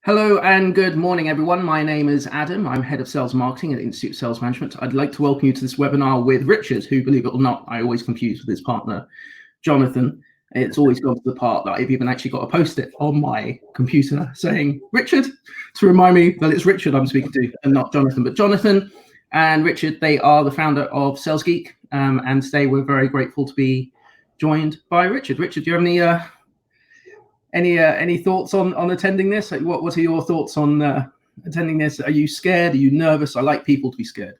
Hello and good morning, everyone. My name is Adam. I'm Head of Sales Marketing at Institute of Sales Management. I'd like to welcome you to this webinar with Richard, who, believe it or not, I always confuse with his partner, Jonathan. It's always gone to the part that I've even actually got a post-it on my computer saying Richard to remind me that it's Richard I'm speaking to and not Jonathan. But Jonathan and Richard, they are the founder of Sales Geek, and today we're very grateful to be joined by Richard. Richard, do you have any thoughts on attending this? What are your thoughts on attending this? Are you scared? Are you nervous? I like people to be scared.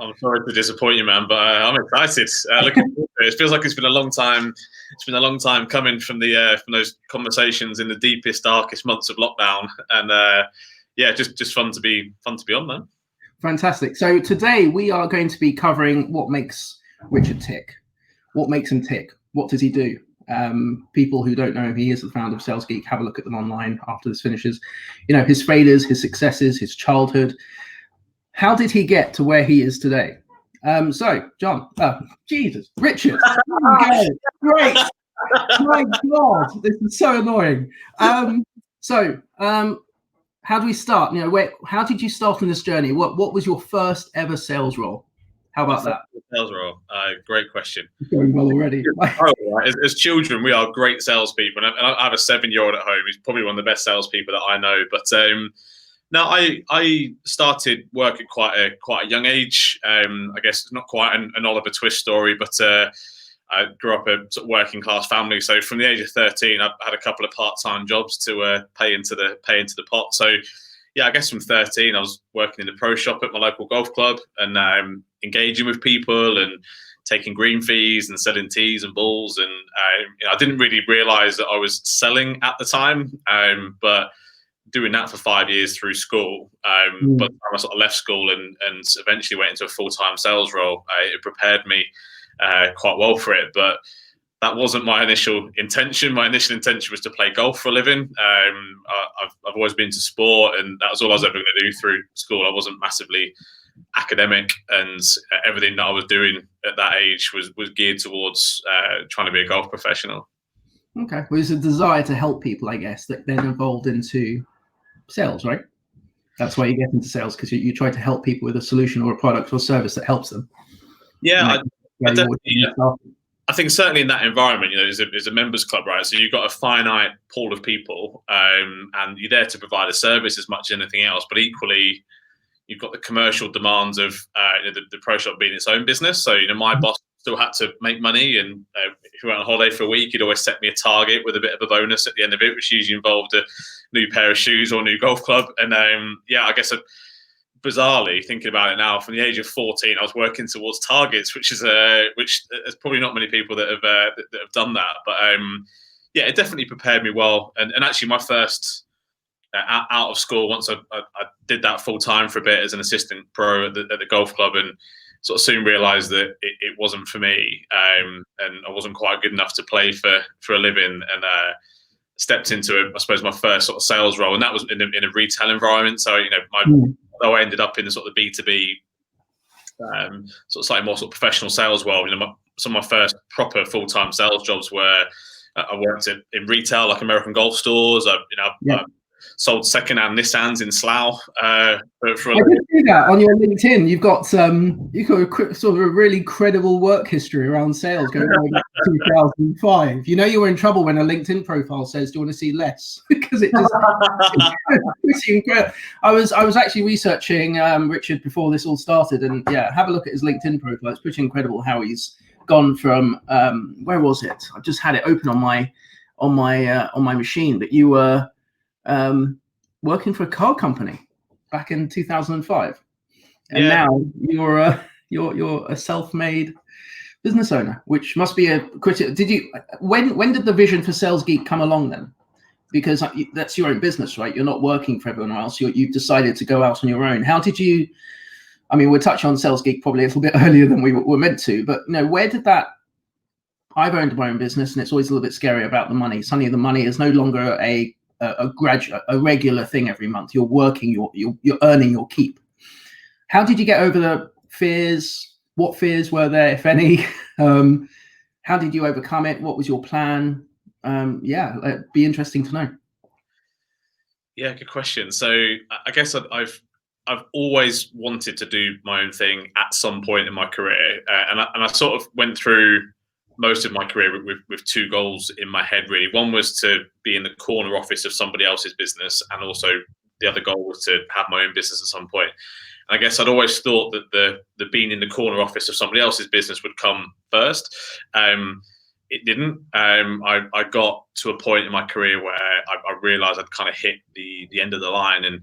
I'm sorry to disappoint you, man, but I'm excited. Looking forward to it. It feels like it's been a long time. It's been a long time coming from those conversations in the deepest, darkest months of lockdown, and just fun to be on, man. Fantastic. So today we are going to be covering what makes Richard tick. What makes him tick? What does he do? People who don't know him, he is the founder of Sales Geek. Have a look at them online after this finishes. You know, his failures, his successes, his childhood. How did he get to where he is today? So, John, Richard. Okay, great. My God, this is so annoying. How do we start? You know, how did you start on this journey? What was your first ever sales role? How about that? Sales role. Great question. Going well already. As children, we are great salespeople, and I have a 7-year-old at home who's probably one of the best salespeople that I know. But now I started work at quite a young age. I guess not quite an Oliver Twist story, but I grew up a sort of working class family. So from the age of 13, I had a couple of part-time jobs to pay into the pot. So yeah, I guess from 13, I was working in the pro shop at my local golf club and engaging with people and taking green fees and selling tees and balls. And I didn't really realize that I was selling at the time, but doing that for 5 years through school. But I sort of left school and eventually went into a full-time sales role. It prepared me quite well for it, but that wasn't my initial intention. My initial intention was to play golf for a living. I've always been into sport, and that was all I was ever going to do through school. I wasn't massively academic, and everything that I was doing at that age was geared towards trying to be a golf professional. Okay, well, it's a desire to help people, I guess, that then evolved into sales, right? That's why you get into sales, because you try to help people with a solution or a product or service that helps them. Yeah, I think certainly in that environment, you know, there's a members club, right? So you've got a finite pool of people, and you're there to provide a service as much as anything else. But equally, you've got the commercial demands of the pro shop being its own business. So, you know, my boss still had to make money, and if we went on holiday for a week, he'd always set me a target with a bit of a bonus at the end of it, which usually involved a new pair of shoes or a new golf club. And I guess bizarrely, thinking about it now, from the age of 14, I was working towards targets, which there's probably not many people that have done that. But it definitely prepared me well. And actually, my first out of school, once I did that full time for a bit as an assistant pro at the golf club, and sort of soon realised that it wasn't for me, and I wasn't quite good enough to play for a living, and stepped into I suppose my first sort of sales role, and that was in a retail environment. So, you know, although I ended up in the sort of B2B, sort of slightly more sort of professional sales world, you know, some of my first proper full-time sales jobs were I worked in retail, like American Golf stores. I sold second-hand Nissans in Slough. I did see that on your LinkedIn. You've got sort of a really credible work history around sales going back to 2005. You know, you were in trouble when a LinkedIn profile says, "Do you want to see less?" Because it just it's incredible. I was actually researching Richard before this all started, and have a look at his LinkedIn profile. It's pretty incredible how he's gone from where was it? I just had it open on my machine, but you were working for a car company back in 2005, and now you're a self-made business owner, which must be a critical. When did the vision for Sales Geek come along then? Because that's your own business, right? You're not working for everyone else. You've decided to go out on your own. How did you? I mean, we'll touch on Sales Geek probably a little bit earlier than we were meant to, but you know, where did that? I've owned my own business, and it's always a little bit scary about the money. Suddenly, the money is no longer a regular thing every month. You're working, you're earning your keep. How did you get over the fears? What fears were there, if any? How did you overcome it? What was your plan? It'd be interesting to know. Yeah, good question. So I guess I've always wanted to do my own thing at some point in my career, and I sort of went through most of my career with two goals in my head. Really, one was to be in the corner office of somebody else's business, and also the other goal was to have my own business at some point. And I guess I'd always thought that the being in the corner office of somebody else's business would come first. It didn't. I got to a point in my career where I realized I'd kind of hit the end of the line, and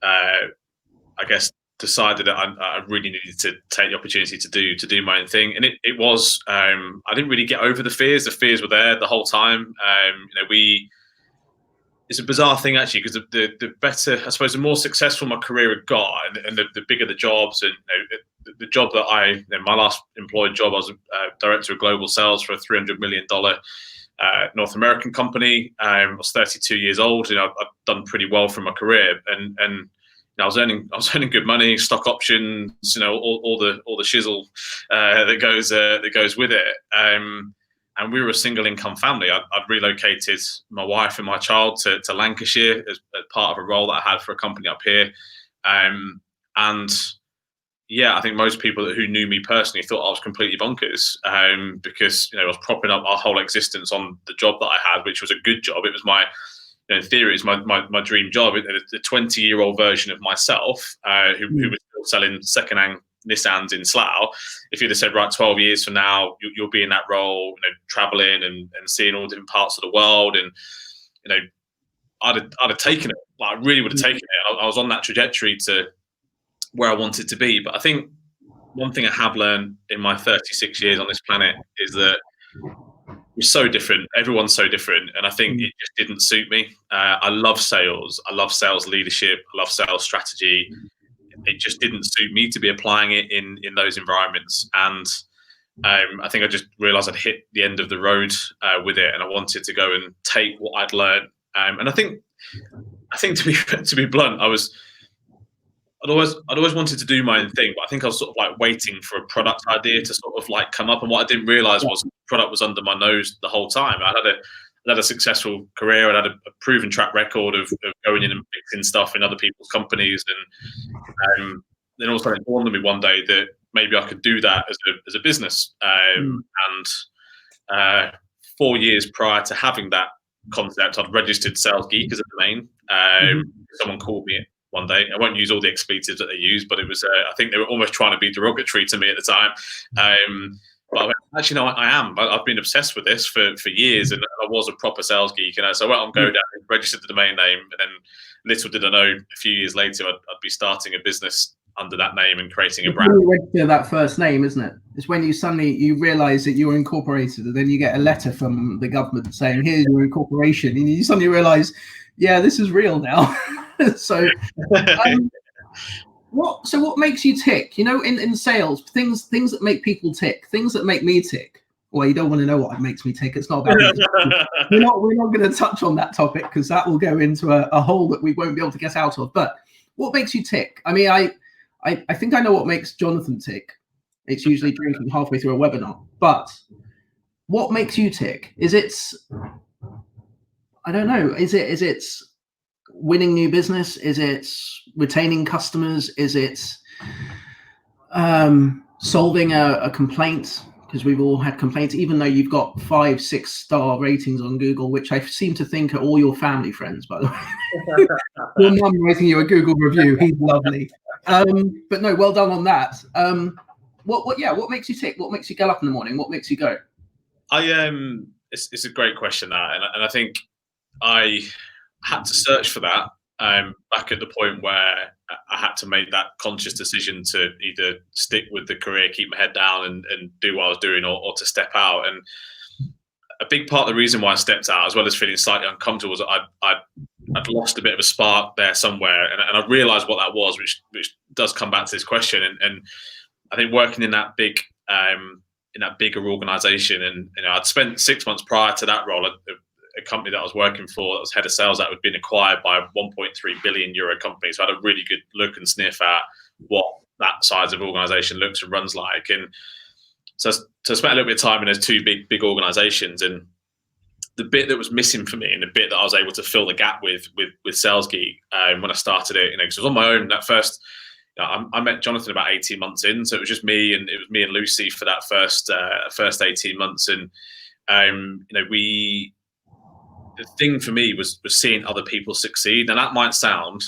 I guess decided that I really needed to take the opportunity to do my own thing. And it was, I didn't really get over the fears. The fears were there the whole time. It's a bizarre thing actually, because the better, I suppose, the more successful my career had got, and the bigger the jobs, and the job that my last employed job, I was director of global sales for a $300 million North American company. I was 32 years old, and I've done pretty well for my career, and I was earning good money, stock options, all the shizzle that goes with it. And we were a single income family. I'd relocated my wife and my child to Lancashire as part of a role that I had for a company up here. And yeah, I think most people who knew me personally thought I was completely bonkers, because I was propping up our whole existence on the job that I had, which was a good job. It was in theory, it's my dream job. The 20-year-old version of myself, who was still selling secondhand Nissans in Slough. If you'd have said, right, 12 years from now, you'll be in that role, traveling and seeing all different parts of the world, and I'd have taken it. Like, I really would have taken it. I was on that trajectory to where I wanted to be. But I think one thing I have learned in my 36 years on this planet is that we're so different. Everyone's so different, and I think it just didn't suit me. I love sales. I love sales leadership. I love sales strategy. It just didn't suit me to be applying it in those environments. And I think I just realized I'd hit the end of the road with it, and I wanted to go and take what I'd learned. And I think to be blunt, I'd always wanted to do my own thing, but I think I was sort of like waiting for a product idea to sort of like come up. And what I didn't realize was the product was under my nose the whole time. I had a successful career, and I had a proven track record of going in and fixing stuff in other people's companies. And then all of a sudden it dawned on me one day that maybe I could do that as a business. And 4 years prior to having that concept, I'd registered Sales Geek as a domain. Someone called me one day. I won't use all the expletives that they use, but it was I think they were almost trying to be derogatory to me at the time. But I went, actually, no, I am. I've been obsessed with this for years, and I was a proper sales geek. So I went on GoDaddy, registered the domain name, and then little did I know, a few years later, I'd be starting a business under that name and creating a brand. You register that first name, isn't it? It's when you realise that you're incorporated, and then you get a letter from the government saying, here's your incorporation, and you suddenly realise, yeah, this is real now. So what makes you tick? In sales, things that make people tick, things that make me tick. Well, you don't want to know what makes me tick. It's not about we're not going to touch on that topic, because that will go into a hole that we won't be able to get out of. But what makes you tick? I mean, I think I know what makes Jonathan tick. It's usually drinking halfway through a webinar. But what makes you tick? I don't know. Is it winning new business? Is it retaining customers? Is it solving a complaint? Because we've all had complaints, even though you've got 5-6 star ratings on Google, which I seem to think are all your family friends, by the way. Your mum writing you a Google review, he's lovely. But no, well done on that. What makes you tick? What makes you get up in the morning? What makes you go? It's a great question, that, and I think I had to search for that back at the point where I had to make that conscious decision to either stick with the career, keep my head down and do what I was doing, or to step out. And a big part of the reason why I stepped out, as well as feeling slightly uncomfortable, was I'd lost a bit of a spark there somewhere, and I realised what that was, which does come back to this question. And I think working in that bigger organisation, and I'd spent 6 months prior to that role at a company that I was working for, that was head of sales, that had been acquired by a 1.3 billion euro company. So I had a really good look and sniff at what that size of organisation looks and runs like. And so I spent a little bit of time in those two big organisations, and the bit that was missing for me, and the bit that I was able to fill the gap with Sales Geek when I started it, because I was on my own at first. I met Jonathan about 18 months in, so it was just me and Lucy for that first 18 months. And the thing for me was seeing other people succeed. And that might sound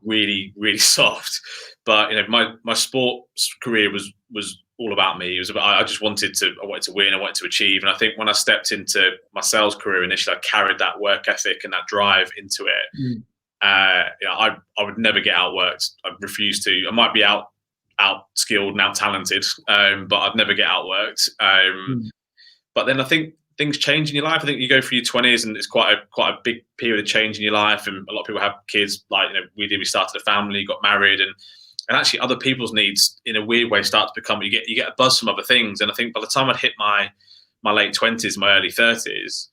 really, really soft, but my sports career was all about me. It was about, I wanted to win, I wanted to achieve. And I think when I stepped into my sales career initially, I carried that work ethic and that drive into it. I would never get outworked. I refuse to. I might be out skilled and out talented, but I'd never get outworked. But then I think things change in your life. I think you go through your 20s, and it's quite a big period of change in your life. And a lot of people have kids, like we did. We started a family, got married, and actually other people's needs, in a weird way, start to become. You get a buzz from other things. And I think by the time I'd hit my late 20s, my early 30s,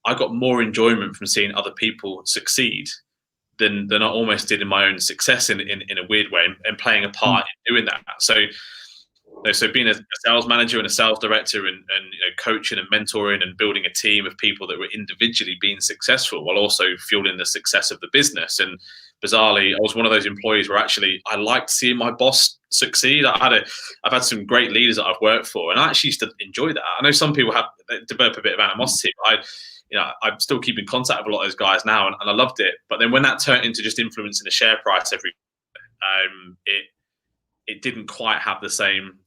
I got more enjoyment from seeing other people succeed than I almost did in my own success in a weird way, and playing a part in doing that. So being a sales manager and a sales director, and coaching and mentoring and building a team of people that were individually being successful while also fueling the success of the business. And bizarrely, I was one of those employees where actually I liked seeing my boss succeed. I've had some great leaders that I've worked for, and I actually used to enjoy that. I know some people develop a bit of animosity, but I'm still keeping contact with a lot of those guys now, and I loved it. But then when that turned into just influencing the share price every, it didn't quite have the same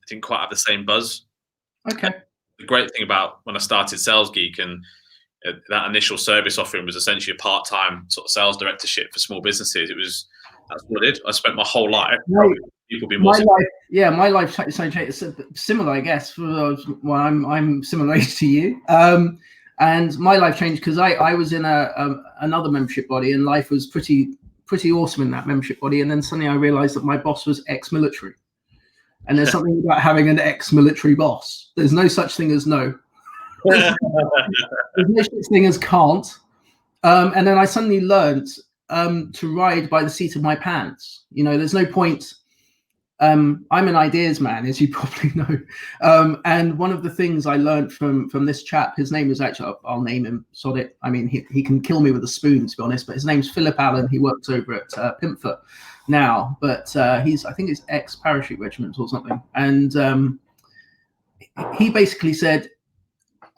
buzz. Okay. The great thing about when I started Sales Geek, and that initial service offering was essentially a part-time sort of sales directorship for small businesses. That's what I did. I spent my whole life. People be more. My life is similar, I guess. I'm similar age to you. And my life changed because I was in another membership body, and life was pretty awesome in that membership body. And then suddenly I realized that my boss was ex-military. And there's something about having an ex-military boss. There's no such thing as no. There's no such thing as can't. And then I suddenly learned to ride by the seat of my pants. There's no point. I'm an ideas man, as you probably know. And one of the things I learned from this chap, his name is actually, I'll name him, sod it. I mean, he can kill me with a spoon, to be honest, but his name's Philip Allen. He works over at Pimpfoot now, but I think it's ex-parachute regiment or something. And he basically said,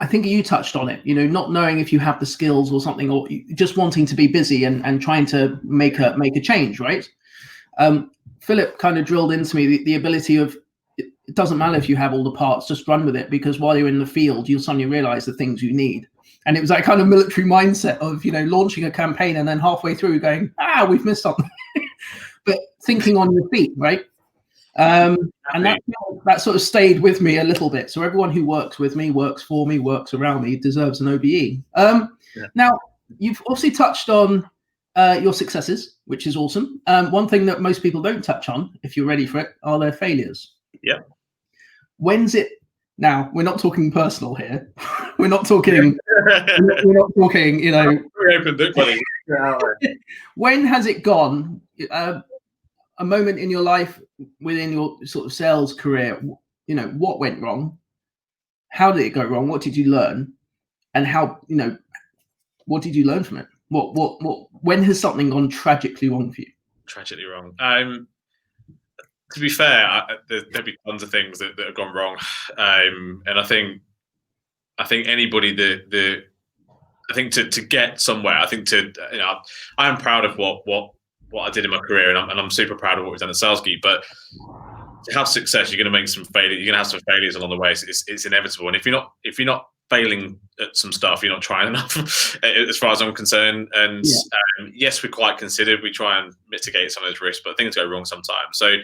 I think you touched on it, not knowing if you have the skills or something, or just wanting to be busy and trying to make a change, right? Philip kind of drilled into me the ability of, it doesn't matter if you have all the parts, just run with it, because while you're in the field, you'll suddenly realize the things you need. And it was that kind of military mindset of, launching a campaign and then halfway through going, we've missed something. But thinking on your feet, right? And that sort of stayed with me a little bit. So everyone who works with me, works for me, works around me, deserves an OBE. Now, you've obviously touched on your successes, which is awesome. One thing that most people don't touch on, if you're ready for it, are their failures. Yeah. When's it? Now, we're not talking personal here. We're not talking. We're not talking. When has it gone? A moment in your life within your sort of sales career. What went wrong? How did it go wrong? What did you learn? And how? What did you learn from it? When has something gone tragically wrong for you? Tragically wrong. To be fair, there'll be tons of things that have gone wrong, and I think anybody I think to get somewhere, I think I am proud of what I did in my career, and I'm super proud of what we've done at Sales Geek. But to have success, you're going to make some failures. You're going to have some failures along the way. It's inevitable, and if you're not failing at some stuff, you're not trying enough, as far as I'm concerned. And yes, we're quite considered. We try and mitigate some of those risks, but things go wrong sometimes. So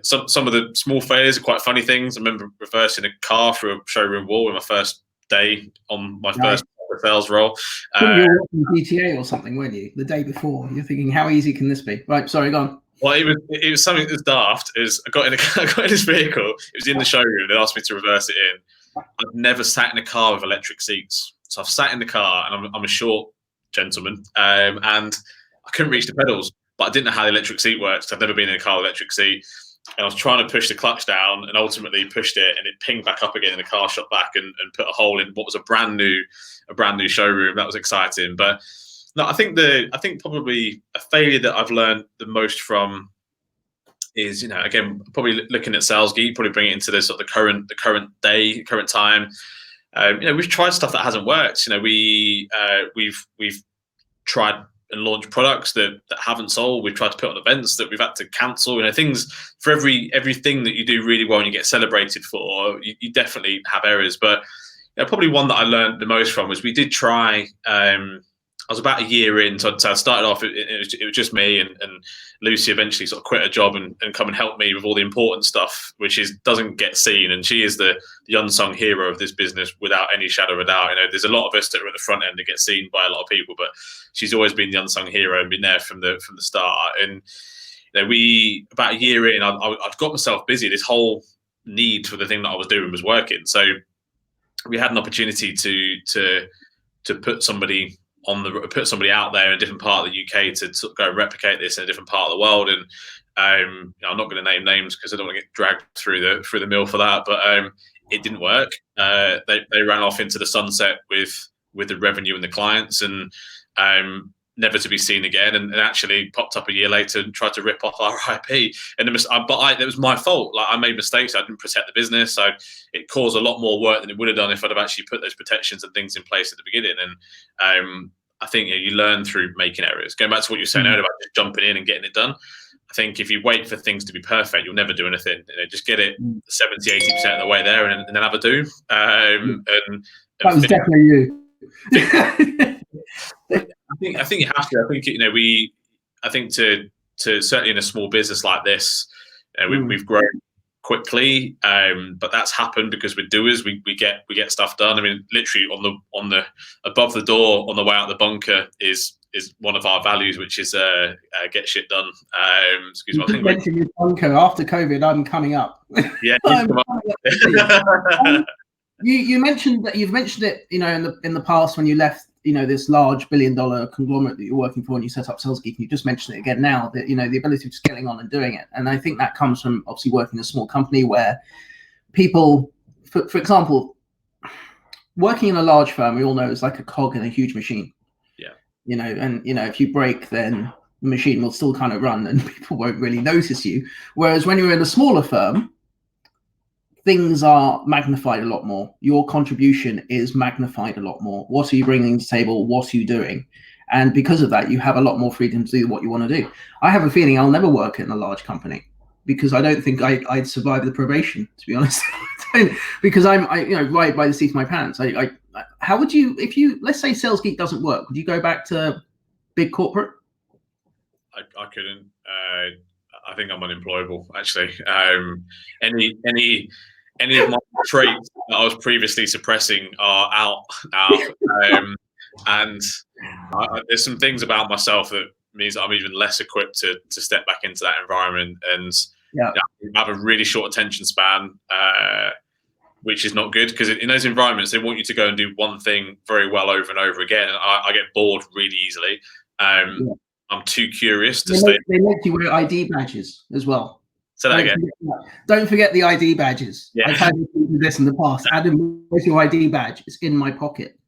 some of the small failures are quite funny things. I remember reversing a car through a showroom wall in my first day on my first sales role. You were watching GTA or something, weren't you? The day before, you're thinking, how easy can this be? Right, sorry, go on. Well, it was something that's daft. I got in this vehicle. It was in the showroom. They asked me to reverse it in. I've never sat in a car with electric seats. So I've sat in the car, and I'm a short gentleman, and I couldn't reach the pedals, but I didn't know how the electric seat works. I've never been in a car with electric seat. and I was trying to push the clutch down, and ultimately pushed it, and it pinged back up again, and the car shot back and put a hole in what was a brand new showroom. That was exciting. But no, I think probably a failure that I've learned the most from is, again, probably looking at Sales Geek, probably bring it into the sort of the current day, current time. We've tried stuff that hasn't worked. We've tried and launched products that haven't sold. We've tried to put on events that we've had to cancel. Things for everything that you do really well and you get celebrated for. You definitely have errors, but probably one that I learned the most from was we did try. I was about a year in, so I started off. It was just me, and Lucy eventually sort of quit her job and come and help me with all the important stuff, which doesn't get seen. And she is the unsung hero of this business without any shadow of a doubt. There's a lot of us that are at the front end that get seen by a lot of people, but she's always been the unsung hero and been there from the start. And we about a year in, I'd got myself busy. This whole need for the thing that I was doing was working, so we had an opportunity to put somebody out there in a different part of the UK to go and replicate this in a different part of the world. And I'm not going to name names because I don't want to get dragged through the mill for that. But it didn't work. They ran off into the sunset with the revenue and the clients, and never to be seen again. And actually popped up a year later and tried to rip off our IP. And it was my fault. Like, I made mistakes. I didn't protect the business. So it caused a lot more work than it would have done if I'd have actually put those protections and things in place at the beginning. And I think you learn through making errors. Going back to what you were saying earlier about just jumping in and getting it done. I think if you wait for things to be perfect, you'll never do anything. Just get it 70, 80% of the way there, and then have a do. And that was definitely you. I think you have to. I think to certainly in a small business like this, we've grown quickly, but that's happened because we're doers. We get stuff done. I mean, literally on the above the door on the way out the bunker is one of our values, which is get shit done. Excuse me. Mention your bunker after COVID. I'm coming up. Yeah. You mentioned that you've mentioned it, in the past when you left, this large billion-dollar conglomerate that you're working for, and you set up Sales Geek. And you just mentioned it again now, that the ability of scaling on and doing it. And I think that comes from obviously working in a small company where people, for example, working in a large firm, we all know is like a cog in a huge machine. Yeah. If you break, then the machine will still kind of run, and people won't really notice you. Whereas when you're in a smaller firm, things are magnified a lot more. Your contribution is magnified a lot more. What are you bringing to the table? What are you doing? And because of that, you have a lot more freedom to do what you want to do. I have a feeling I'll never work in a large company because I don't think I'd survive the probation, to be honest. Because I'm right by the seat of my pants. How would you, let's say Sales Geek doesn't work, would you go back to big corporate? I couldn't. I think I'm unemployable, actually. Any of my traits that I was previously suppressing are out now. And there's some things about myself that means that I'm even less equipped to step back into that environment. And I have a really short attention span, which is not good, because in those environments, they want you to go and do one thing very well over and over again. And I get bored really easily. I'm too curious to stay. They make you wear ID badges as well. So that again. Don't forget the ID badges. Yeah. I've had to do this in the past. Adam, where's your ID badge? It's in my pocket.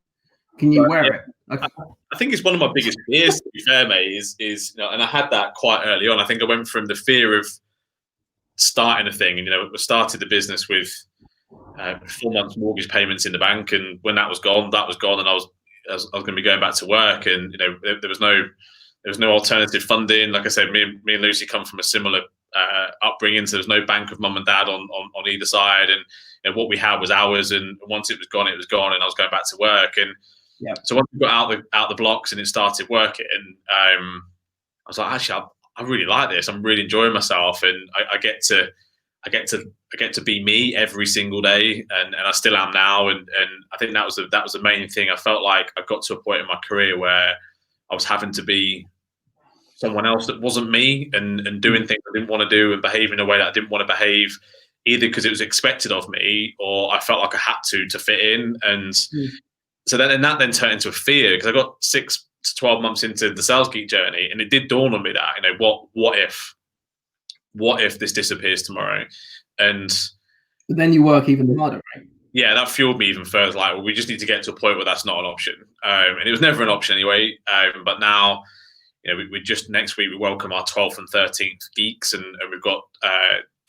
Can you wear it? Okay. I think it's one of my biggest fears, to be fair, mate, is and I had that quite early on. I think I went from the fear of starting a thing, and we started the business with 4 months mortgage payments in the bank, and when that was gone, and I was going to be going back to work, and there was no alternative funding. Like I said, me and Lucy come from a similar upbringing, so there's no bank of mum and dad on either side, and what we had was ours, and once it was gone, and I was going back to work. And so once we got out the blocks and it started working, I was like, actually, I really like this. I'm really enjoying myself, and I get to be me every single day, and I still am now. And I think that was the main thing. I felt like I got to a point in my career where I was having to be someone else that wasn't me, and doing things I didn't want to do, and behaving in a way that I didn't want to behave, either because it was expected of me or I felt like I had to fit in. And so then that turned into a fear, because I got 6 to 12 months into the Sales Geek journey, and it did dawn on me that, what what if this disappears tomorrow? And then you work even harder, right? Yeah, that fueled me even further. Like, well, we just need to get to a point where that's not an option. And it was never an option anyway. But now, we just next week we welcome our 12th and 13th Geeks, and we've got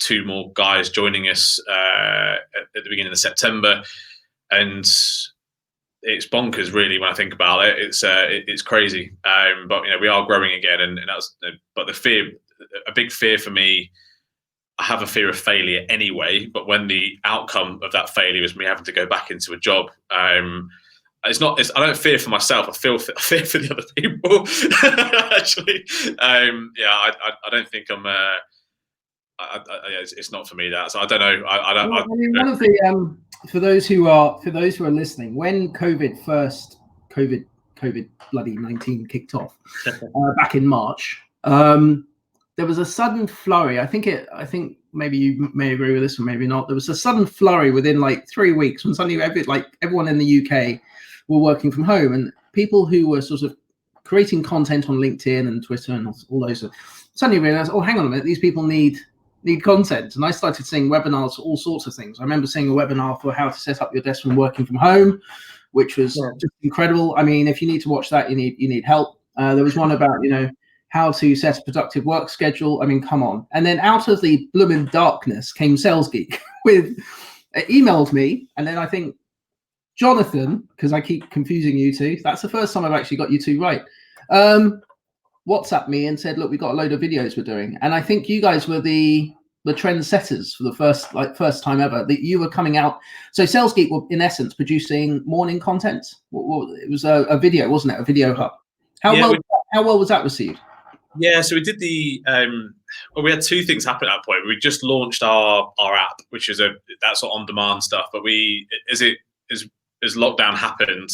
2 more guys joining us at the beginning of September, and it's bonkers, really, when I think about it. It's crazy. But we are growing again, and that's. But a big fear for me. I have a fear of failure anyway, but when the outcome of that failure is me having to go back into a job, I don't fear for myself. I fear for the other people. Actually, I don't think I'm. It's not for me, that. So I don't know. I mean, one of the for those who are listening, when COVID bloody 19 kicked off back in March. There was a sudden flurry. I think maybe you may agree with this or maybe not. There was a sudden flurry within like 3 weeks when suddenly everyone in the UK were working from home, and people who were sort of creating content on LinkedIn and Twitter and all those suddenly realized, oh, hang on a minute, these people need content. And I started seeing webinars for all sorts of things. I remember seeing a webinar for how to set up your desk when working from home, which was just incredible. I mean, if you need to watch that, you need help. There was one about, how to set a productive work schedule. I mean, come on. And then out of the blooming darkness came Sales Geek emailed me. And then I think Jonathan, because I keep confusing you two, that's the first time I've actually got you two right, WhatsApped me and said, look, we've got a load of videos we're doing. And I think you guys were the trend setters for the first time ever, that you were coming out. So Sales Geek were in essence producing morning content. It was a video, wasn't it? A video hub. How well was that received? Yeah, so we did we had 2 things happen at that point. We just launched our app, which is that sort of on-demand stuff. But as lockdown happened,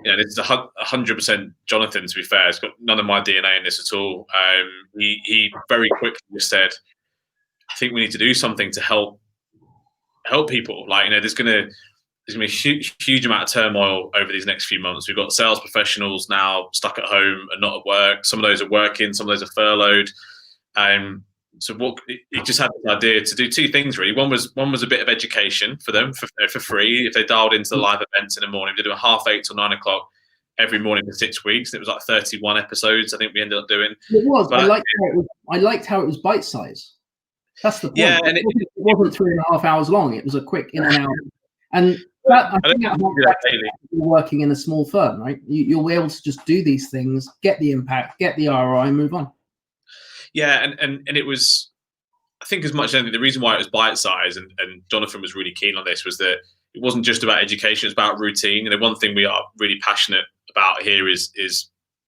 it's 100% Jonathan. To be fair, it's got none of my DNA in this at all. He very quickly just said, "I think we need to do something to help people. Like, there's gonna be a huge amount of turmoil over these next few months. We've got sales professionals now stuck at home and not at work. Some of those are working, some of those are furloughed. So he just had this idea to do 2 things, really. One was a bit of education for them for free if they dialed into the live events in the morning. We did 8:30 till 9 o'clock every morning for 6 weeks. It was like 31 episodes, I think we ended up doing. It was. But I liked how it was bite size. That's the point. Yeah, and it wasn't 3.5 hours long. It was a quick in and out. And I think you're working in a small firm, right? You'll be able to just do these things, get the impact, get the ROI, and move on. Yeah, and it was, I think, as much as anything, the reason why it was bite size, and Jonathan was really keen on this, was that it wasn't just about education; it's about routine. And the one thing we are really passionate about here is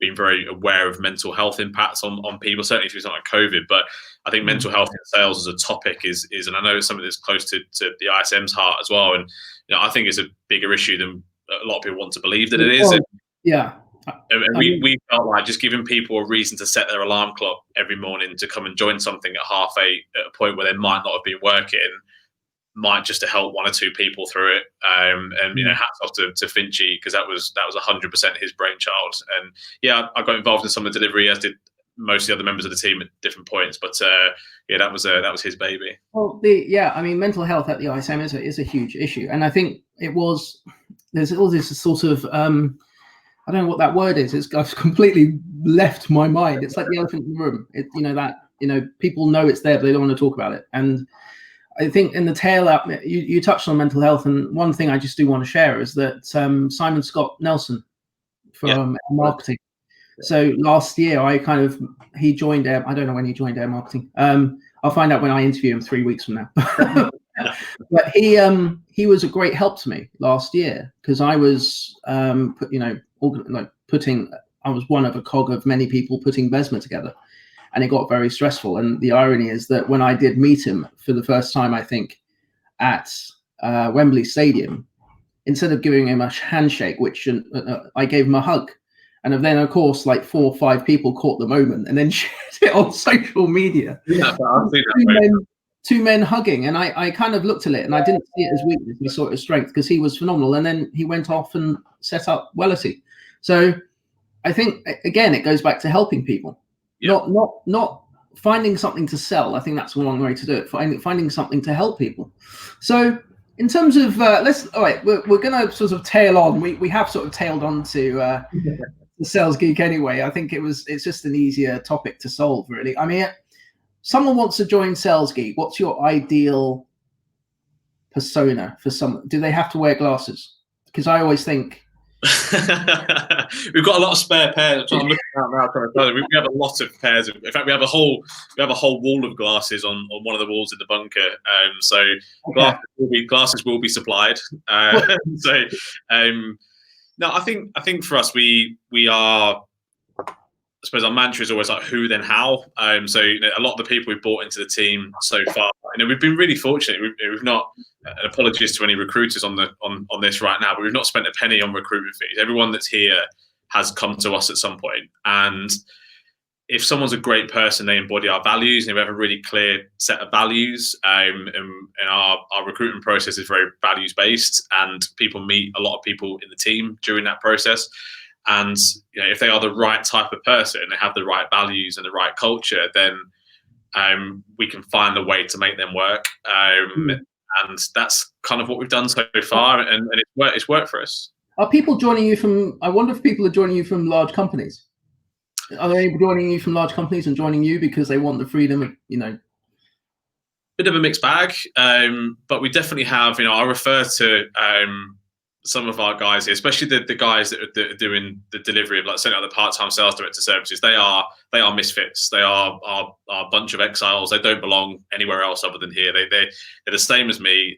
being very aware of mental health impacts on people, certainly through something like COVID. But I think mental health in sales as a topic is, and I know it's something that's close to the ISM's heart as well. And I think it's a bigger issue than a lot of people want to believe that it is. And we felt like just giving people a reason to set their alarm clock every morning to come and join something at 8:30 at a point where they might not have been working might just to help 1 or 2 people through it. And hats off to Finchy, because that was 100% his brainchild. And yeah, I got involved in some of the delivery, as did most of the other members of the team at different points. But that was his baby. Well, mental health at the ISM is a huge issue, and I think there's all this sort of I don't know what that word is. It's completely left my mind. It's like the elephant in the room. People know it's there, but they don't want to talk about it. And I think in the tail up, you touched on mental health, and one thing I just do want to share is that Simon Scott Nelson from marketing. So last year, he joined Air. I don't know when he joined Air Marketing. I'll find out when I interview him 3 weeks from now. But he was a great help to me last year, because I was I was one of a cog of many people putting Besma together, and it got very stressful. And the irony is that when I did meet him for the first time, I think at Wembley Stadium, instead of giving him a handshake, which I gave him a hug. And then, of course, like 4 or 5 people caught the moment and then shared it on social media. Yeah, two men hugging. And I kind of looked at it, and I didn't see it as weakness. I saw it as strength, because he was phenomenal. And then he went off and set up Wellity. So I think, again, it goes back to helping people, not finding something to sell. I think that's one way to do it. Finding something to help people. So in terms of all right, we're going to sort of tail on. We have sort of tailed on to the Sales Geek anyway. I think it's just an easier topic to solve, really. I mean, someone wants to join Sales Geek. What's your ideal persona for someone? Do they have to wear glasses? Because I always think we've got a lot of spare pairs. I'm looking out now. We have a lot of pairs. In fact, we have a whole wall of glasses on one of the walls in the bunker. So okay. glasses will be supplied. No, I think for us, we are. I suppose our mantra is always like who then how. So a lot of the people we've brought into the team so far, we've been really fortunate. We've not. Apologies to any recruiters on this right now, but we've not spent a penny on recruitment fees. Everyone that's here has come to us at some point, and if someone's a great person, they embody our values, and we have a really clear set of values. And our recruitment process is very values based, and people meet a lot of people in the team during that process. And if they are the right type of person, they have the right values and the right culture, then we can find a way to make them work. And that's kind of what we've done so far, and it's worked for us. Are people joining you from? I wonder if people are joining you from large companies. Are they joining you from large companies and joining you because they want the freedom of, Bit of a mixed bag, but we definitely have. I refer to some of our guys here, especially the guys that are doing the delivery of, like, certainly the part-time sales director services. They are misfits. They are a bunch of exiles. They don't belong anywhere else other than here. They're the same as me.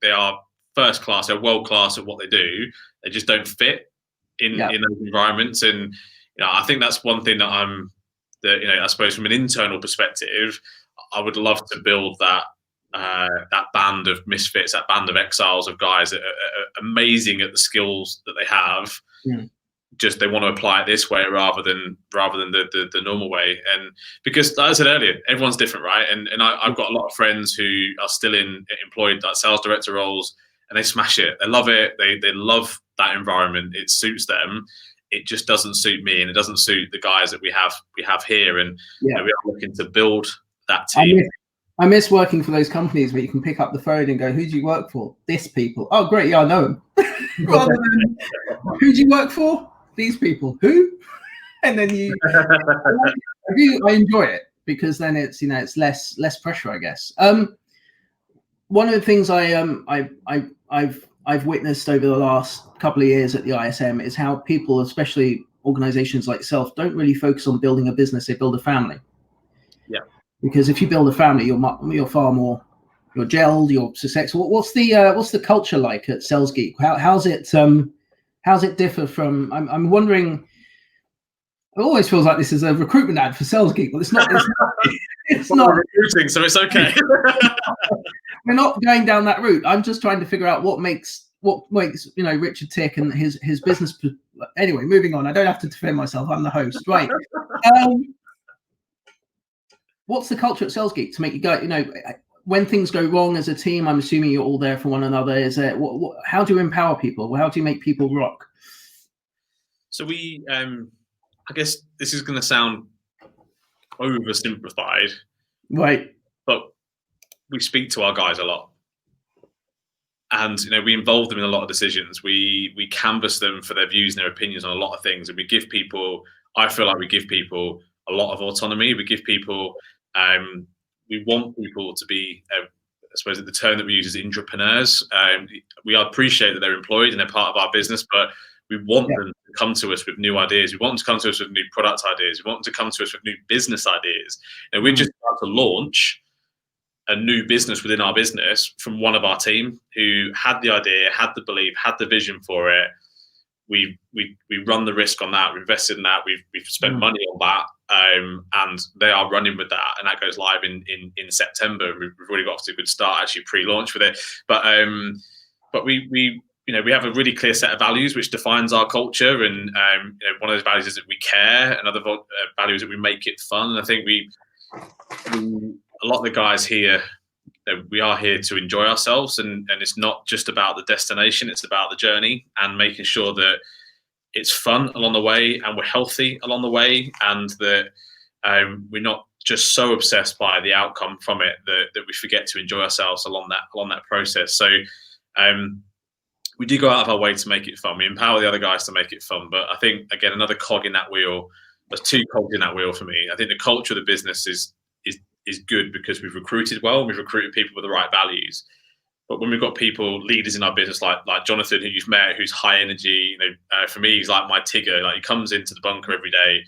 They are first class. They're world class at what they do. They just don't fit in those environments. And I think that's one thing that I suppose from an internal perspective, I would love to build that band of misfits, that band of exiles, of guys that are amazing at the skills that they have. Just they want to apply it this way rather than the normal way. And because, like I said earlier, everyone's different, right? And I've got a lot of friends who are still employed like sales director roles, and they smash it. They love it. They love that environment. It suits them. It just doesn't suit me, and it doesn't suit the guys that we have here. And we are looking to build that team. I miss working for those companies where you can pick up the phone and go, "Who do you work for?" This people. Oh, great, yeah, I know them. Rather than, "Who do you work for?" These people. Who? And then I enjoy it because then it's it's less pressure, I guess. One of the things I've witnessed over the last couple of years at the ISM is how people, especially organizations like yourself, don't really focus on building a business. They build a family. Yeah. Because if you build a family, you're far more, you're gelled, you're successful. What's the culture like at Sales Geek? How's it differ from? I'm wondering. It always feels like this is a recruitment ad for Sales Geek, but it's not. It's not recruiting, so it's okay. We're not going down that route. I'm just trying to figure out what makes Richard tick and his business. Anyway, moving on. I don't have to defend myself. I'm the host, right? What's the culture at Sales Geek to make you go? When things go wrong as a team, I'm assuming you're all there for one another. Is it? How do you empower people? How do you make people rock? So we, I guess this is going to sound oversimplified, right? But we speak to our guys a lot, and we involve them in a lot of decisions. We canvass them for their views and their opinions on a lot of things, and we give people. I feel like we give people a lot of autonomy. We give people. We want people to be, I suppose the term that we use is entrepreneurs. We appreciate that they're employed and they're part of our business, but we want them to come to us with new ideas. We want them to come to us with new product ideas. We want them to come to us with new business ideas. And we're just about to launch a new business within our business from one of our team who had the idea, had the belief, had the vision for it. We run the risk on that. We invested in that. We've spent money on that, and they are running with that, and that goes live in September. We've already got off to a good start, actually pre-launch with it. But we have a really clear set of values which defines our culture, and one of those values is that we care. Another value is that we make it fun. And I think a lot of the guys here. We are here to enjoy ourselves, and it's not just about the destination, it's about the journey and making sure that it's fun along the way and we're healthy along the way, and that we're not just so obsessed by the outcome from it that we forget to enjoy ourselves along that process. So we do go out of our way to make it fun. We empower the other guys to make it fun. But I think, again, another cog in that wheel, there's two cogs in that wheel for me. I think the culture of the business is good because we've recruited well, and we've recruited people with the right values. But when we've got people, leaders in our business, like Jonathan, who you've met, who's high energy, for me, he's like my Tigger. Like, he comes into the bunker every day,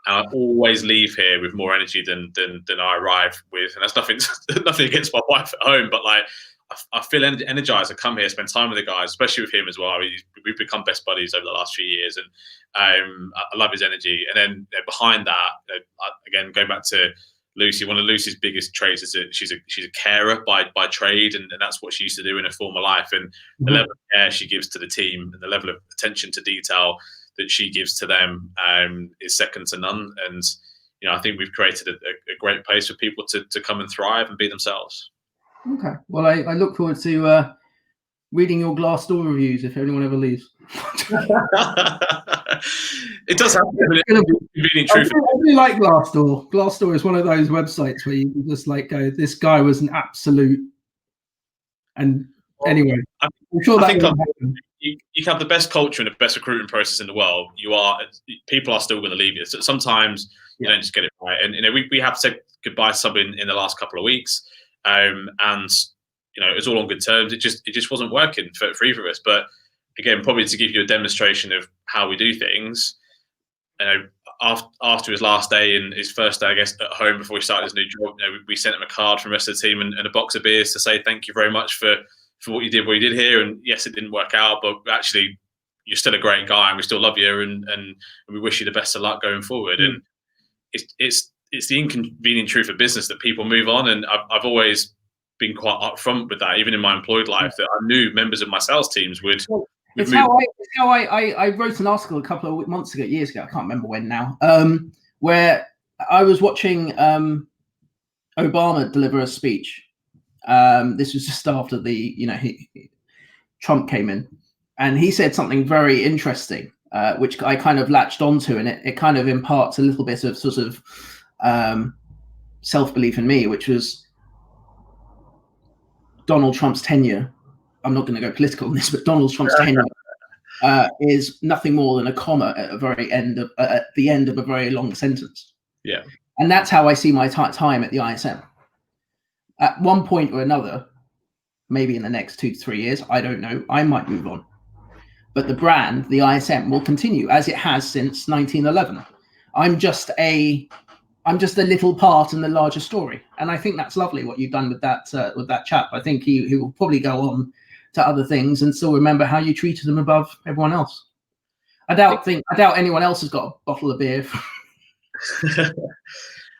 and I always leave here with more energy than I arrive with. And that's nothing against my wife at home, but like, I feel energized. I come here, spend time with the guys, especially with him as well. I mean, we've become best buddies over the last few years, and I love his energy. And then behind that, again, going back to Lucy, one of Lucy's biggest traits is that she's a carer by trade, and that's what she used to do in her former life. And the level of care she gives to the team and the level of attention to detail that she gives to them is second to none. And I think we've created a great place for people to come and thrive and be themselves. Okay. Well, I look forward to reading your Glassdoor reviews if anyone ever leaves. It does happen. Convenient truth. I really like Glassdoor. Glassdoor is one of those websites where you can just like go, this guy was an absolute. And anyway, I'm sure you can have the best culture and the best recruiting process in the world. People are still going to leave you. So sometimes you don't just get it right. And we have said goodbye to somebody in the last couple of weeks. And it was all on good terms. It just wasn't working for either of us. But again, probably to give you a demonstration of how we do things, after his last day and his first day, I guess, at home before he started his new job, we sent him a card from the rest of the team and a box of beers to say thank you very much for what you did here. And yes, it didn't work out, but actually you're still a great guy and we still love you and we wish you the best of luck going forward. And it's the inconvenient truth of business that people move on. And I've always been quite upfront with that, even in my employed life, that I knew members of my sales teams would. It's how I wrote an article a couple of months ago, years ago, I can't remember when now, where I was watching Obama deliver a speech. This was just after Trump came in, and he said something very interesting, which I kind of latched onto, and it kind of imparts a little bit of sort of self-belief in me, which was Donald Trump's tenure. I'm not going to go political on this, but Donald Trump's tenure is nothing more than a comma at the end of a very long sentence. Yeah, and that's how I see my time at the ISM. At one point or another, maybe in the next 2 to 3 years, I don't know, I might move on. But the brand, the ISM, will continue as it has since 1911. I'm just a little part in the larger story, and I think that's lovely what you've done with that chap. I think he will probably go on to other things and still remember how you treated him above everyone else. I doubt anyone else has got a bottle of beer.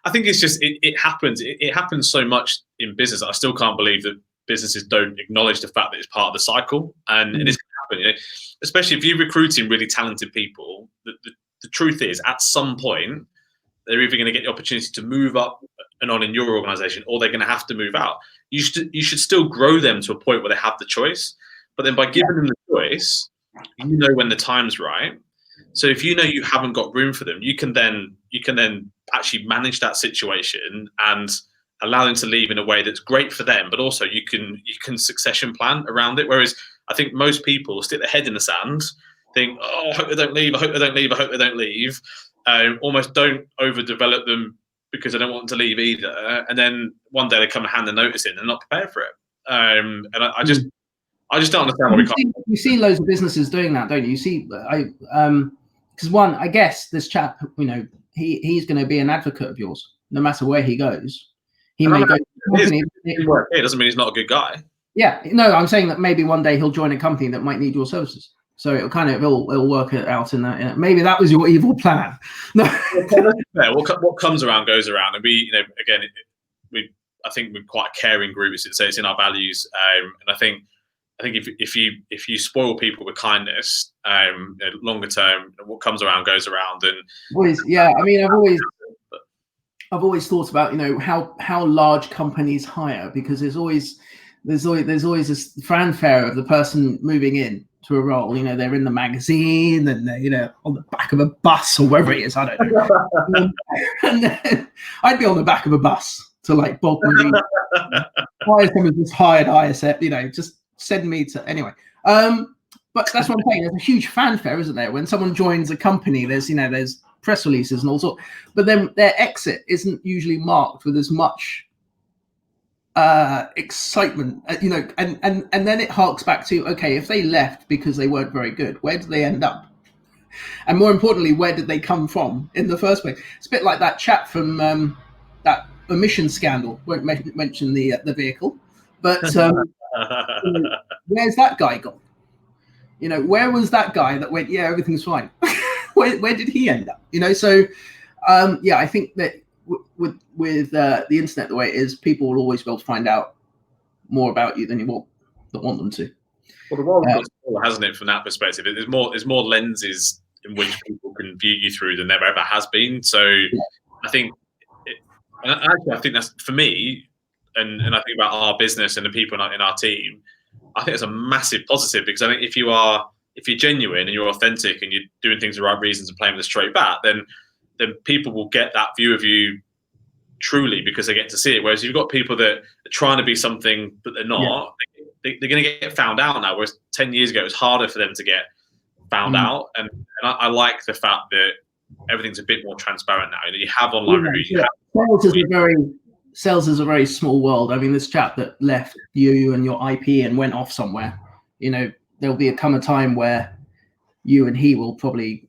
I think it's just it happens. It happens so much in business. I still can't believe that businesses don't acknowledge the fact that it's part of the cycle, and it is going to happen. Especially if you're recruiting really talented people. The truth is, at some point, they're either going to get the opportunity to move up and on in your organization, or they're going to have to move out. You should still grow them to a point where they have the choice. But then by giving them the choice, you know when the time's right. So if you know you haven't got room for them, you can then actually manage that situation and allow them to leave in a way that's great for them, but also you can succession plan around it. Whereas I think most people stick their head in the sand, think, oh, I hope they don't leave, I hope they don't leave, I hope they don't leave. Almost don't overdevelop them because they don't want them to leave either. And then one day they come and hand the notice in and not prepared for it. And I just don't understand why we can't. You see loads of businesses doing that, don't you? You see, because one, I guess this chap, he's going to be an advocate of yours, no matter where he goes. He may go to a company. It doesn't mean he's not a good guy. Yeah, no, I'm saying that maybe one day he'll join a company that might need your services. So it'll work it out in that. Maybe that was your evil plan. No. What comes around goes around, and we, again, I think we're quite a caring group. It's in our values, and I think if you spoil people with kindness, longer term, what comes around goes around. And I mean, I've always thought about how large companies hire, because there's always this fanfare of the person moving in, to a role. You know, they're in the magazine and they're, you know, on the back of a bus or wherever it is. I don't know. And then I'd be on the back of a bus to like Balkan. ISM has just hired ISM, you know, just send me to anyway. But that's what I'm saying. There's a huge fanfare, isn't there? When someone joins a company, there's, you know, there's press releases and all sorts. But then their exit isn't usually marked with as much excitement, you know, and then it harks back to, okay, if they left because they weren't very good, where did they end up? And more importantly, where did they come from in the first place? It's a bit like that chap from that emission scandal. Won't mention the vehicle, but where's that guy gone? You know, where was that guy that went, yeah, everything's fine? where did he end up? You know, so yeah, I think that with the internet the way it is, people will always be able to find out more about you than you want them to. Well, the world got smaller, hasn't it, from that perspective? There's more lenses in which people can view you through than there ever has been. So I think, I think that's, for me, and I think about our business and the people in our team, I think it's a massive positive, because I think if you're genuine and you're authentic and you're doing things for the right reasons and playing with a straight bat, then people will get that view of you truly, because they get to see it. Whereas you've got people that are trying to be something but they're not, they're going to get found out now. Whereas 10 years ago, it was harder for them to get found out. And I like the fact that everything's a bit more transparent now. You know, you have online reviews. Sales is a very small world. I mean, this chap that left you and your IP and went off somewhere, you know, there'll come a time where you and he will probably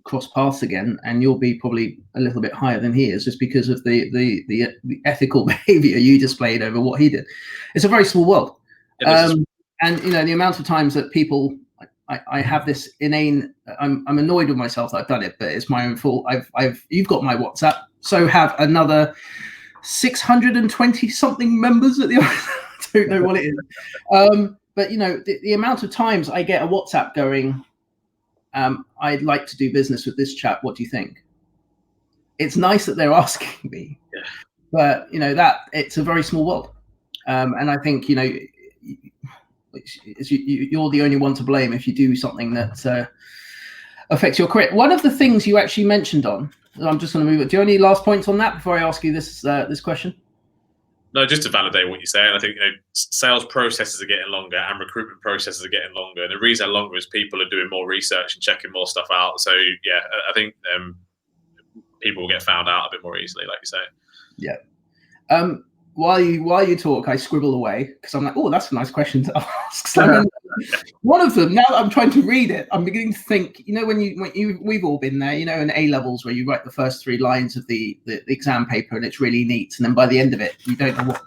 cross paths again, and you'll be probably a little bit higher than he is, just because of the ethical behavior you displayed over what he did. It's a very small world. And you know, the amount of times that people, I have this inane, I'm annoyed with myself that I've done it, but it's my own fault. You've got my WhatsApp, so have another 620 something members at the I don't know what it is. But you know, the amount of times I get a WhatsApp going, I'd like to do business with this chap. What do you think? It's nice that they're asking me, but you know, that it's a very small world. And I think, you know, you're the only one to blame if you do something that affects your career. One of the things you actually mentioned on, I'm just going to move it. Do you have any last points on that before I ask you this question? No, just to validate what you're saying, I think, you know, sales processes are getting longer and recruitment processes are getting longer. And the reason they're longer is people are doing more research and checking more stuff out. So yeah, I think people will get found out a bit more easily, like you say. Yeah. While you talk, I scribble away because I'm like, oh, that's a nice question to ask. So one of them, now that I'm trying to read it, I'm beginning to think, you know, we've all been there, you know, in A levels where you write the first 3 lines of the exam paper and it's really neat, and then by the end of it, you don't know what.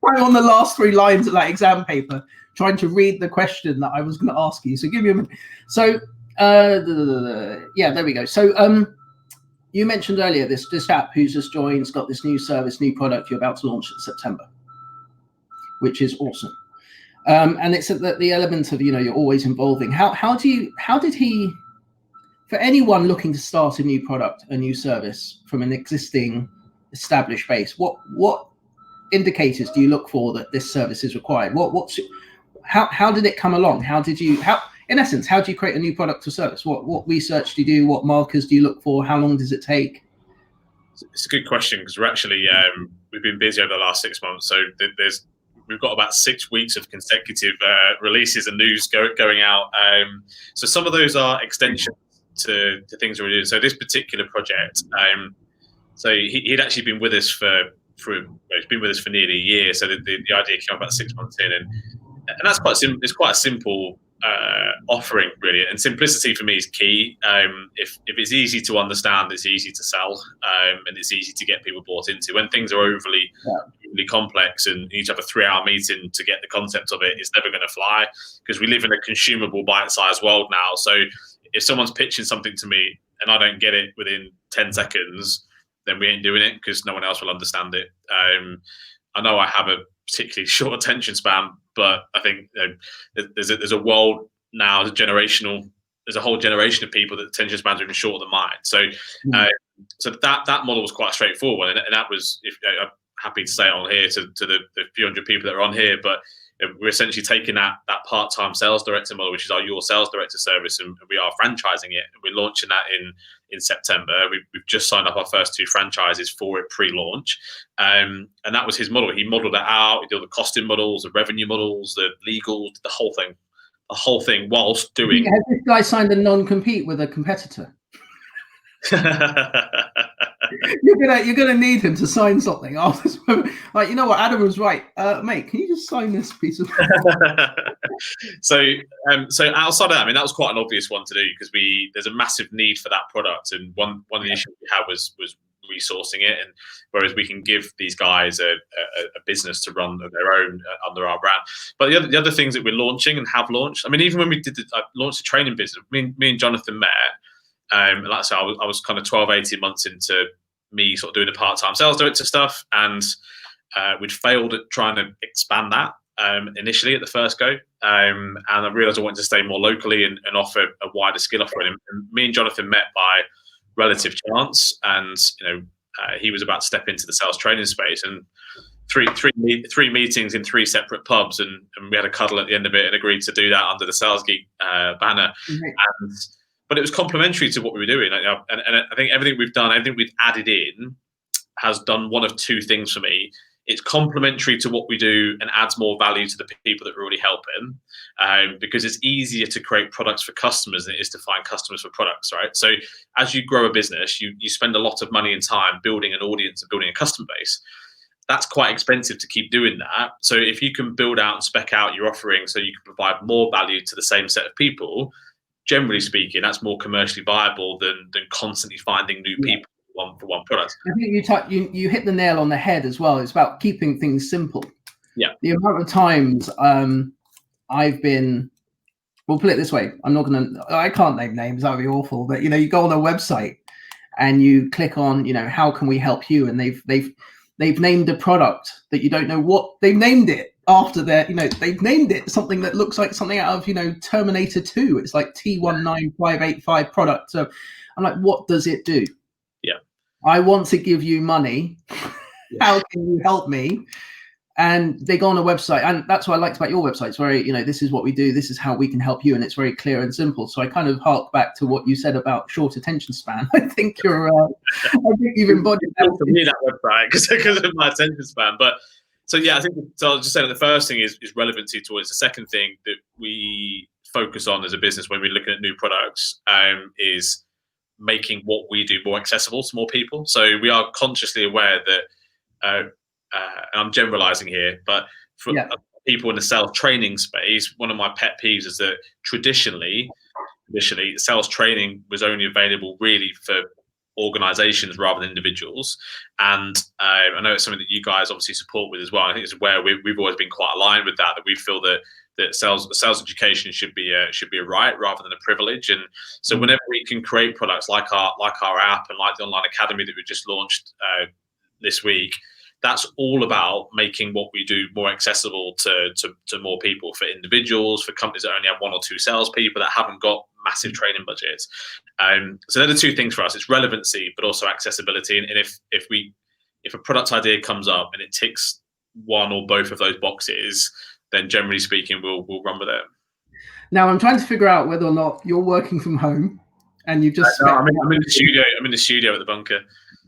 I'm on the last 3 lines of that exam paper, trying to read the question that I was going to ask you. So give me a minute. So yeah, there we go. So you mentioned earlier this chap who's just joined, has got this new service, new product you're about to launch in September, which is awesome. And it's the element of, you know, you're always involving. How did he, for anyone looking to start a new product, a new service from an existing established base, what indicators do you look for that this service is required? How did it come along? In essence, how do you create a new product or service? What research do you do? What markers do you look for? How long does it take? It's a good question, because we're actually we've been busy over the last 6 months. So we've got about 6 weeks of consecutive releases and news going out. So some of those are extensions to things we're doing. So this particular project, so he'd actually been with us he's been with us for nearly a year. So the idea came about 6 months in, and that's quite simple. It's quite a simple offering, really, and simplicity for me is key. If it's easy to understand, it's easy to sell, and it's easy to get people bought into. When things are overly complex and you need to have a 3-hour meeting to get the concept of it, it's never going to fly, because we live in a consumable, bite-sized world now. So if someone's pitching something to me and I don't get it within 10 seconds, then we ain't doing it, because no one else will understand it. I know I have a particularly short attention span, but I think, you know, there's a world now, there's a whole generation of people that attention spans are even shorter than mine. So so that model was quite straightforward, and that was, I'm happy to say on here to the few hundred people that are on here, but we're essentially taking that part-time sales director model, which is your sales director service, and we are franchising it. We're launching that in September. We've just signed up our first 2 franchises for it pre-launch, and that was his model. He modeled that out. He did the costing models, the revenue models, the legal, the whole thing, whilst doing. Has this guy signed a non-compete with a competitor? You're gonna need him to sign something after this moment. Like, you know what, Adam was right, mate, can you just sign this piece of so outside of that, I mean, that was quite an obvious one to do, because there's a massive need for that product, and one of the issues we had was resourcing it, and whereas we can give these guys a business to run their own under our brand. But the other things that we're launching and have launched, I mean, even when we did launched the training business, me and Jonathan met. And like I said, I was kind of 12, 18 months into me sort of doing the part-time sales director stuff, and we'd failed at trying to expand that initially at the first go, and I realised I wanted to stay more locally and offer a wider skill offering. And me and Jonathan met by relative chance, and he was about to step into the sales training space, and three meetings in 3 separate pubs, and we had a cuddle at the end of it and agreed to do that under the Sales Geek banner. Mm-hmm. But it was complementary to what we were doing, and I think everything we've done, everything we've added in, has done one of 2 things for me. It's complementary to what we do and adds more value to the people that we're already helping, because it's easier to create products for customers than it is to find customers for products, right? So as you grow a business, you spend a lot of money and time building an audience and building a customer base. That's quite expensive to keep doing that. So if you can build out and spec out your offering so you can provide more value to the same set of people, generally speaking, that's more commercially viable than constantly finding new people for one product. I think you hit the nail on the head as well. It's about keeping things simple. Yeah. The amount of times I've been, we'll put it this way, I can't name names, that would be awful, but you go on a website and you click on, how can we help you? And they've named a product that you don't know what they've named it after their, they've named it something that looks like something out of, Terminator 2. It's like T19585 product. So I'm like, what does it do? Yeah. I want to give you money. How can you help me? And they go on a website, and that's what I liked about your website. It's very, this is what we do, this is how we can help you, and it's very clear and simple. So I kind of hark back to what you said about short attention span. I think you've embodied that. For me, that website, because of my attention span. But so I think, so I'll just say that the first thing is relevancy towards. The second thing that we focus on as a business when we're looking at new products is making what we do more accessible to more people. So we are consciously aware that, and I'm generalizing here, but for people in the sales training space, one of my pet peeves is that traditionally sales training was only available really for organizations rather than individuals. And I know it's something that you guys obviously support with as well. I think it's where we've always been quite aligned with that we feel that sales education should be a right rather than a privilege. And so whenever we can create products like our app and like the online academy that we just launched this week, that's all about making what we do more accessible to more people, for individuals, for companies that only have 1 or 2 salespeople that haven't got massive training budgets. So they're the 2 things for us. It's relevancy, but also accessibility. And if a product idea comes up and it ticks one or both of those boxes, then generally speaking, we'll run with it. Now I'm trying to figure out whether or not you're working from home, and you've just. I'm in the studio. I'm in the studio at the bunker.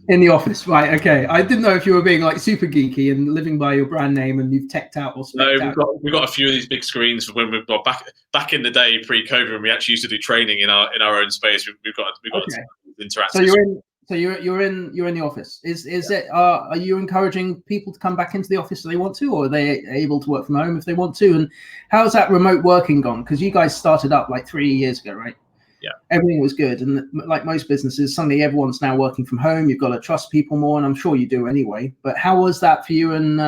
In the office, right? Okay. I didn't know if you were being like super geeky and living by your brand name, and you've teched out or specced out. We've got a few of these big screens when we've got back in the day pre-COVID, when we actually used to do training in our own space. We've got interactive. So you're in the office. Is it? Are you encouraging people to come back into the office if they want to, or are they able to work from home if they want to? And how's that remote working gone? Because you guys started up like 3 years ago, right? Yeah. Everything was good, and like most businesses, suddenly everyone's now working from home. You've got to trust people more, and I'm sure you do anyway. But how was that for you and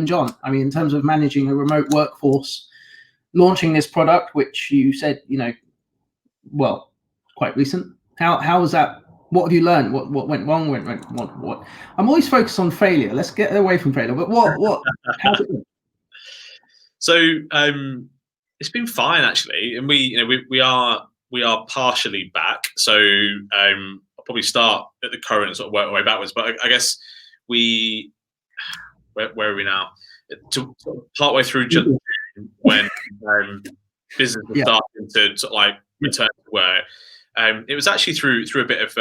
John? I mean, in terms of managing a remote workforce, launching this product, which you said, quite recent. How was that? What have you learned? What went wrong? What? I'm always focused on failure. Let's get away from failure. But what? How's it been? So it's been fine actually, and we are partially back. So I'll probably start at the current and sort of work our way backwards. But I guess where are we now? Partway through when business was starting to sort of like return to work. It was actually through a bit of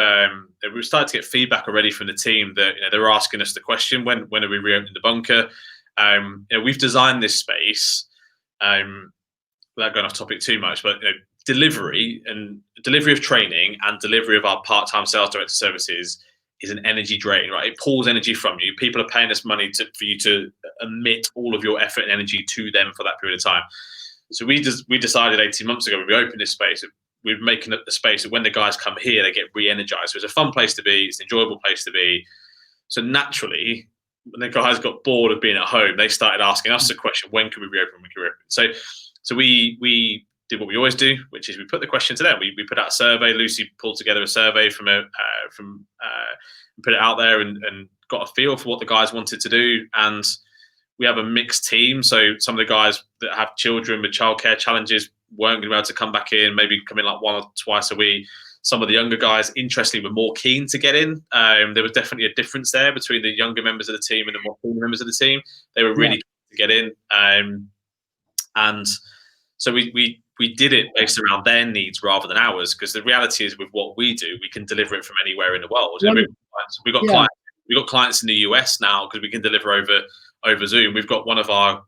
we started to get feedback already from the team that they were asking us the question, when are we reopening the bunker? We've designed this space without going off topic too much, but delivery of training and delivery of our part-time sales director services is an energy drain, right? It pulls energy from you. People are paying us money for you to emit all of your effort and energy to them for that period of time. So we decided 18 months ago when we opened this space, we're making a space that when the guys come here, they get re-energized. So it's a fun place to be. It's an enjoyable place to be. So naturally, when the guys got bored of being at home, they started asking us the question, when can we reopen? So we did what we always do, which is we put the question to them. We put out a survey. Lucy pulled together a survey put it out there and got a feel for what the guys wanted to do. And we have a mixed team. So some of the guys that have children with childcare challenges weren't going to be able to come back in, maybe come in like 1 or twice a week. Some of the younger guys, interestingly, were more keen to get in. There was definitely a difference there between the younger members of the team and the more senior members of the team. They were really keen to get in. And so we did it based around their needs rather than ours, because the reality is with what we do, we can deliver it from anywhere in the world. We've got clients in the US now because we can deliver over Zoom. We've got one of our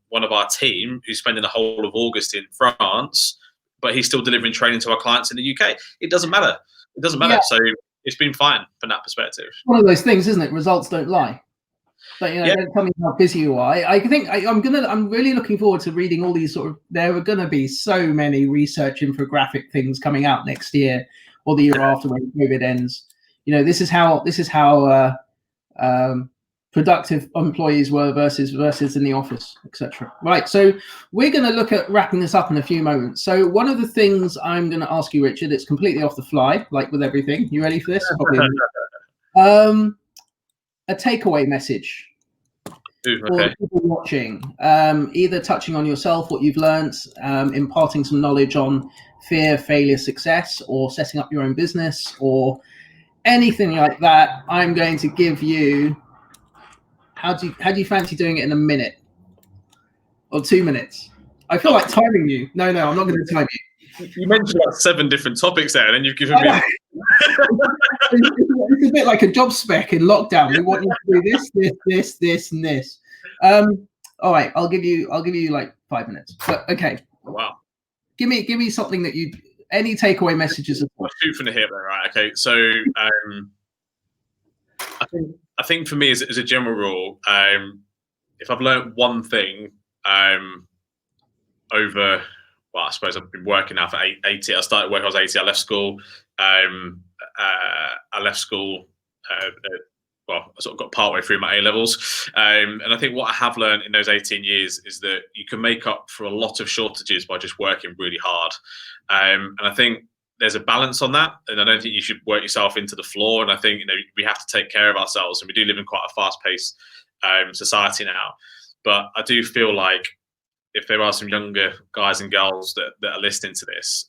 team who's spending the whole of August in France, but he's still delivering training to our clients in the UK. It doesn't matter. Yeah. So it's been fine from that perspective. One of those things, isn't it? Results don't lie. But don't tell me how busy you are. I think I'm really looking forward to reading all these there are going to be so many research infographic things coming out next year or the year after when COVID ends. This is how productive employees were versus in the office, etc. Right. So we're going to look at wrapping this up in a few moments. So one of the things I'm going to ask you, Richard, it's completely off the fly, like with everything. You ready for this? A takeaway message for people watching, either touching on yourself, what you've learned, imparting some knowledge on fear, failure, success, or setting up your own business, or anything like that. I'm going to give you. How do you fancy doing it in a minute or 2 minutes? I feel like timing you. No, I'm not going to time you. You mentioned like 7 different topics there, and then you've given me. It's a bit like a job spec in lockdown. We want you to do this, and this. All right, I'll give you like 5 minutes. But okay. Wow. Give me something that any takeaway messages. Shoot from the hip there, right? Okay, so I think for me as a general rule, if I've learned one thing over. Well, I suppose I've been working now for 80. I started work. I was 80. I left school. I sort of got partway through my A levels. And I think what I have learned in those 18 years is that you can make up for a lot of shortages by just working really hard. And I think there's a balance on that. And I don't think you should work yourself into the floor. And I think we have to take care of ourselves. And we do live in quite a fast-paced society now. But I do feel like if there are some younger guys and girls that are listening to this,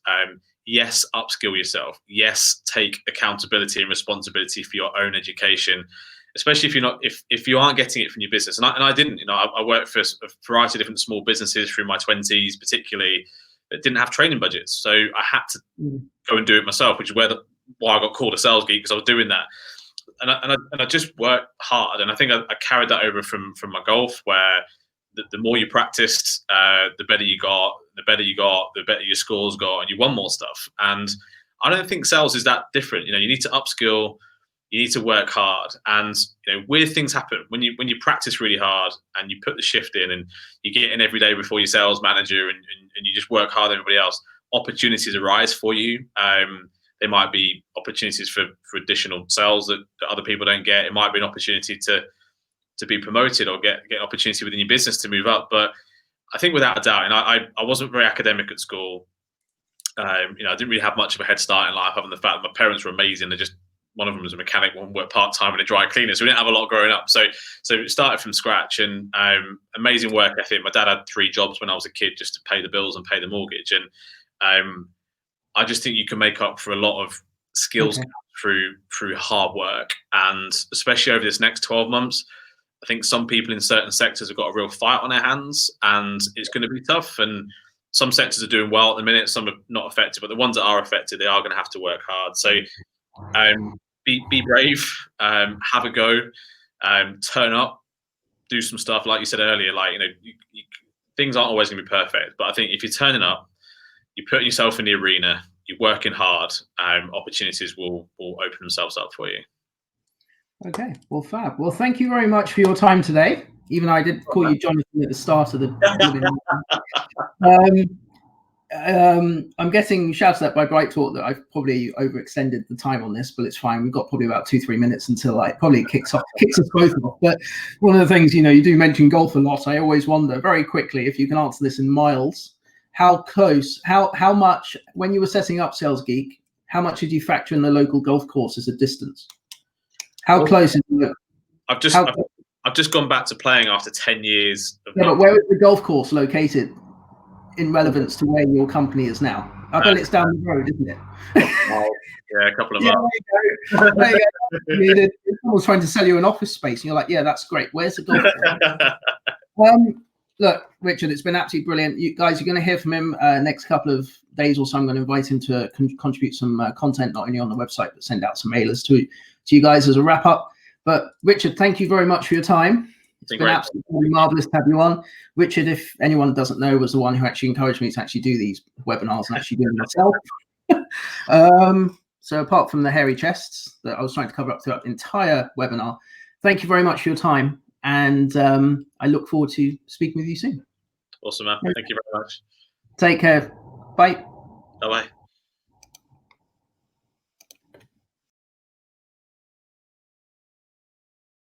yes, upskill yourself. Yes, take accountability and responsibility for your own education, especially if you aren't getting it from your business. And I didn't. I worked for a variety of different small businesses through my 20s, particularly that didn't have training budgets. So I had to go and do it myself, which is why I got called a sales geek, because I was doing that. And I just worked hard. And I think I carried that over from my golf, where the more you practiced, the better you got, the better your scores got, and you won more stuff. And I don't think sales is that different. You need to upskill, you need to work hard, and weird things happen when you practice really hard and you put the shift in and you get in every day before your sales manager and you just work hard than everybody else. Opportunities arise for you. There might be opportunities for additional sales that other people don't get. It might be an opportunity to be promoted or get an opportunity within your business to move up. But I think without a doubt, and I wasn't very academic at school. I didn't really have much of a head start in life, other than the fact that my parents were amazing. One of them was a mechanic, one worked part-time in a dry cleaner. So we didn't have a lot growing up. So it started from scratch, and amazing work ethic. My dad had 3 jobs when I was a kid just to pay the bills and pay the mortgage. And I just think you can make up for a lot of skills through hard work. And especially over this next 12 months, I think some people in certain sectors have got a real fight on their hands, and it's going to be tough. And some sectors are doing well at the minute, some are not affected, but the ones that are affected, they are going to have to work hard. So be brave, have a go, turn up, do some stuff. Like you said earlier, like, things aren't always going to be perfect, but I think if you're turning up, you're putting yourself in the arena, you're working hard, opportunities will open themselves up for you. Okay, well, fab. Well, thank you very much for your time today. Even I did call you Jonathan at the start of the I'm getting shouted at by Bright Talk that I've probably overextended the time on this, but it's fine. We've got probably about 2-3 minutes until it probably kicks us both off. But one of the things, you do mention golf a lot. I always wonder very quickly if you can answer this in miles. How close, how much, when you were setting up Sales Geek, how much did you factor in the local golf course as a distance? How close is it? I've just gone back to playing after 10 years. But where is the golf course located in relevance to where your company is now? I bet it's down the road, isn't it? Yeah, a couple of miles. There you go. Someone's trying to sell you an office space, and you're like, yeah, that's great. Where's the golf course? Look, Richard, it's been absolutely brilliant. You guys are going to hear from him next couple of days or so. I'm going to invite him to contribute some content, not only on the website, but send out some mailers to you guys as a wrap up. But Richard, thank you very much for your time. It's been absolutely marvelous to have you on. Richard, if anyone doesn't know, was the one who actually encouraged me to actually do these webinars and actually do them myself. So apart from the hairy chests that I was trying to cover up throughout the entire webinar, thank you very much for your time. And I look forward to speaking with you soon. Awesome, man. Thank you very much. Take care. Bye. Bye-bye.